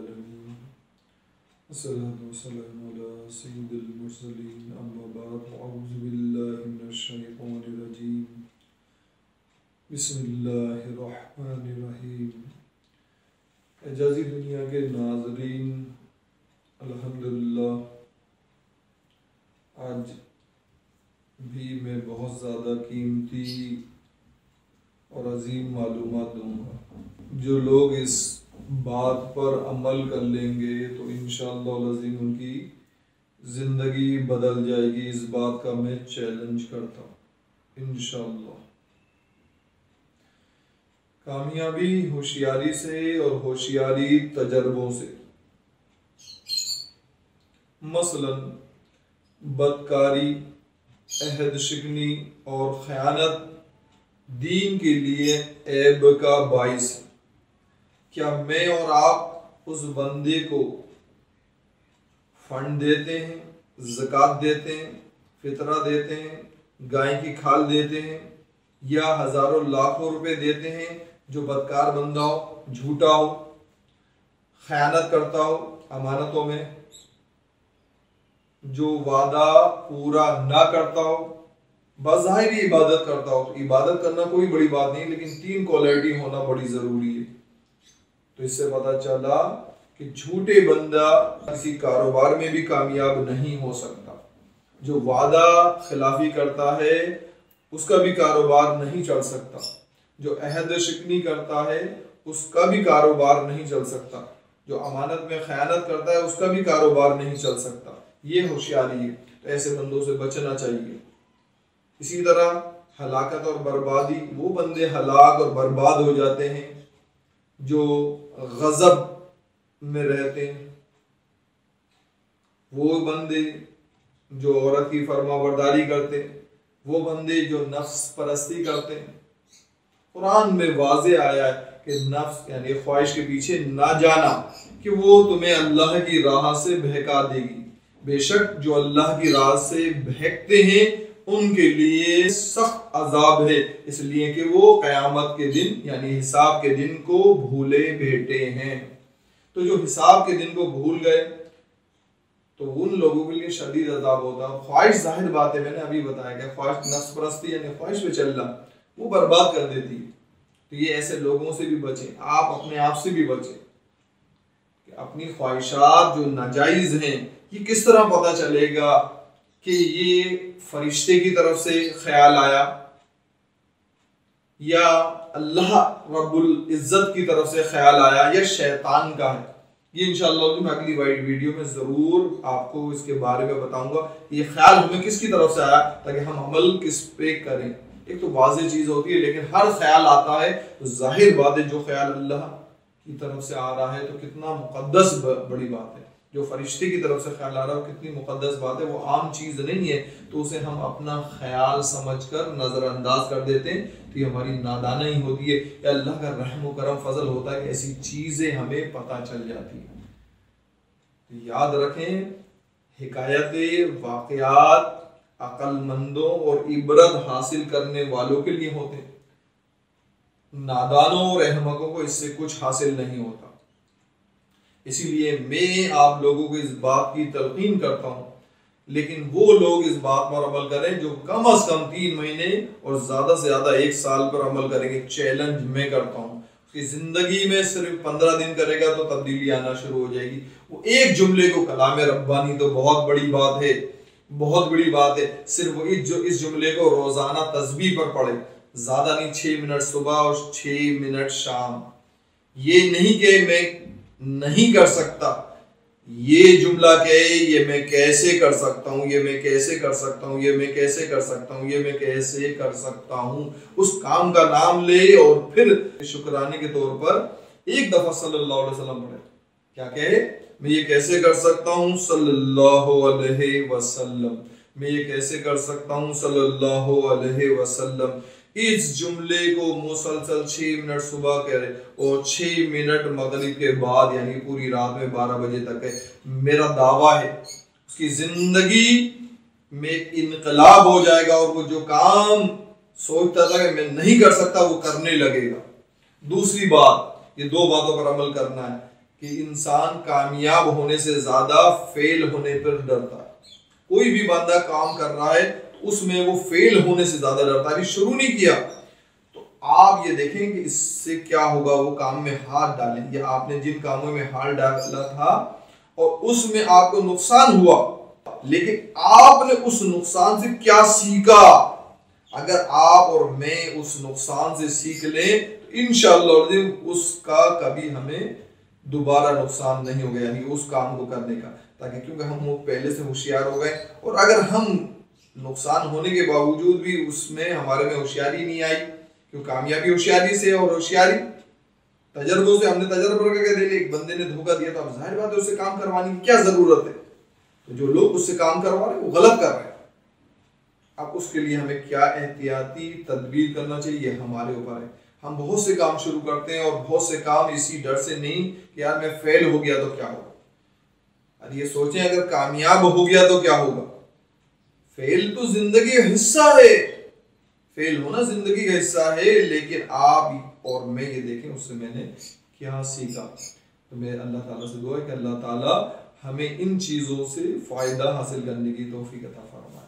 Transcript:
आलमीन अस्सलातु वस्सलामु अला सय्यिदिल मुरसलीन अम्मा बाद अऊज़ु बिल्लाहि मिनश शैतानिर रजीम बिस्मिल्लाहिर रहमानिर रहीम। एजाज़ी दुनिया के नाज़रीन, अल्हम्दुलिल्लाह आज भी मैं बहुत ज़्यादा कीमती और अजीम मालूमात दूँगा। जो लोग इस बात पर अमल कर लेंगे तो इंशाअल्लाह अज़ीम उनकी ज़िंदगी बदल जाएगी। इस बात का मैं चैलेंज करता हूँ इंशाअल्लाह। कामयाबी होशियारी से और होशियारी तजर्बों से। मसलन बदकारी, अहद शिकनी और ख़यानत दीन के लिए ऐब का बाइस है। क्या मैं और आप उस बंदे को फंड देते हैं, ज़कात देते हैं, फितरा देते हैं, गाय की खाल देते हैं या हज़ारों लाखों रुपए देते हैं जो बदकार बंदा हो, झूठा हो, ख़यानत करता हो अमानतों में, जो वादा पूरा ना करता हो, बज़ाहिर इबादत करता हो। तो इबादत करना कोई बड़ी बात नहीं, लेकिन 3 क्वालिटी होना बड़ी ज़रूरी है। तो इससे पता चला कि झूठे बंदा किसी कारोबार में भी कामयाब नहीं हो सकता। जो वादा खिलाफी करता है उसका भी कारोबार नहीं चल सकता। जो अहद शिकनी करता है उसका भी कारोबार नहीं चल सकता। जो अमानत में खयानत करता है उसका भी कारोबार नहीं चल सकता। ये होशियारी है। तो ऐसे बंदों से बचना चाहिए। इसी तरह हलाकत और बर्बादी, वो बंदे हलाक और बर्बाद हो जाते हैं जो गज़ब में रहते हैं, वो बंदे जो औरत की फरमाबरदारी करते हैं, वो बंदे जो नफ्स परस्ती करते हैं। कुरान में वाज़े आया है कि नफ्स यानी ख्वाहिश के पीछे ना जाना कि वो तुम्हें अल्लाह की राह से बहका देगी। बेशक जो अल्लाह की राह से बहकते हैं उनके लिए सख्त अजाब है, इसलिए कि वो क़यामत के दिन यानी हिसाब के दिन को भूले बैठे हैं। तो जो हिसाब के दिन को भूल गए तो उन लोगों के लिए शदीद अजाब होता है। ख्वाहिश जाहिर बात है, मैंने अभी बताया कि ख्वाहिश नफ्स परस्ती यानी ख्वाहिश पे चलना वो बर्बाद कर देती है। तो ये ऐसे लोगों से भी बचें, आप अपने आप से भी बचें कि अपनी ख्वाहिशात जो नाजायज़ हैं ये किस तरह पता चलेगा कि ये फरिश्ते की तरफ से ख्याल आया या अल्लाह रब्बुल इज्जत की तरफ से ख्याल आया या शैतान का है। ये इंशाअल्लाह मैं अगली वीडियो में ज़रूर आपको इसके बारे में बताऊंगा ये ख्याल हमें किसकी तरफ से आया, ताकि हम अमल किस पे करें। एक तो वाज़ेह चीज़ होती है, लेकिन हर ख्याल आता है तो जाहिर बात है जो ख्याल अल्लाह की तरफ से आ रहा है तो कितना मुक़द्दस बड़ी बात है। जो फरिश्ते की तरफ से ख्याल आ रहा है वो कितनी मुक़द्दस बात है, वो आम चीज़ नहीं है। तो उसे हम अपना ख्याल समझकर नज़रअंदाज कर देते हैं तो ये हमारी नादानी होती है या अल्लाह का रहम व करम फजल होता है कि ऐसी चीज़ें हमें पता चल जाती हैं। तो याद रखें, हिकायत वाक़यात अक्लमंदों और इबरत हासिल करने वालों के लिए होते हैं। नादानों और अहमकों को इससे कुछ हासिल नहीं होता। इसीलिए मैं आप लोगों को इस बात की तलकीन करता हूँ, लेकिन वो लोग इस बात पर अमल करें जो कम से कम 3 महीने और ज़्यादा से ज़्यादा 1 साल पर अमल करेंगे। चैलेंज मैं करता हूँ। उसकी ज़िंदगी में सिर्फ 15 दिन करेगा तो तब्दीली आना शुरू हो जाएगी। वो एक जुमले को, कलाम रब्बानी तो बहुत बड़ी बात है, बहुत बड़ी बात है। सिर्फ वो इस जुमले को रोज़ाना तस्बीह पर पढ़े, ज़्यादा नहीं, 6 मिनट सुबह और 6 मिनट शाम। ये नहीं कि मैं नहीं कर सकता, ये जुमला क्या है, ये मैं कैसे कर सकता हूँ, ये मैं कैसे कर सकता हूँ, ये मैं कैसे कर सकता हूँ, ये मैं कैसे कर सकता हूँ। उस काम का नाम ले और फिर शुक्राने के तौर पर एक दफा सल्लल्लाहु अलैहि वसल्लम पढ़े। क्या कहे, मैं ये कैसे कर सकता हूँ सल्लल्लाहु अलैहि वसल्लम, मैं ये कैसे कर सकता हूँ सल्लल्लाहु अलैहि वसल्लम। इस जुमले को मुसलसल 6 मिनट सुबह करे और 6 मिनट मगरिब के बाद यानी पूरी रात में 12 बजे तक है। मेरा दावा है उसकी जिंदगी में इनकलाब हो जाएगा और वो जो काम सोचता था कि मैं नहीं कर सकता वो करने लगेगा। दूसरी बात, ये 2 बातों पर अमल करना है कि इंसान कामयाब होने से ज्यादा फेल होने पर डरता है। कोई भी बंदा काम कर रहा है उसमें वो फेल होने से ज्यादा डरता है। अभी शुरू नहीं किया तो आप ये देखें कि इससे क्या होगा, वो काम में हाथ डालें या आपने जिन कामों में हाथ डाला था और उसमें आपको नुकसान हुआ, लेकिन आपने उस नुकसान से क्या सीखा। अगर आप और मैं उस नुकसान से सीख लें तो इंशाअल्लाह उसका कभी हमें दोबारा नुकसान नहीं होगा, यानी उस काम को करने का, ताकि क्योंकि हम वो पहले से होशियार हो गए। और अगर हम नुकसान होने के बावजूद भी उसमें हमारे में होशियारी नहीं आई, क्योंकि कामयाबी होशियारी से और होशियारी तजर्बों से, हमने तजर्बा करके दे लिया। एक बंदे ने धोखा दिया तो अब जाहिर बात है उससे काम करवाने की क्या जरूरत है। तो जो लोग उससे काम करवा रहे हैं वो गलत कर रहे हैं। अब उसके लिए हमें क्या एहतियाती तदबीर करना चाहिए हमारे ऊपर है। हम बहुत से काम शुरू करते हैं और बहुत से काम इसी डर से नहीं कि यार मैं फेल हो गया तो क्या होगा। अरे ये सोचें अगर कामयाब हो गया तो क्या होगा। फेल तो जिंदगी का हिस्सा है, फेल होना जिंदगी का हिस्सा है, लेकिन आप और मैं ये देखें उससे मैंने क्या सीखा। तो मैं अल्लाह ताला से दुआ है कि अल्लाह ताला हमें इन चीज़ों से फ़ायदा हासिल करने की तौफीक अता फरमाए।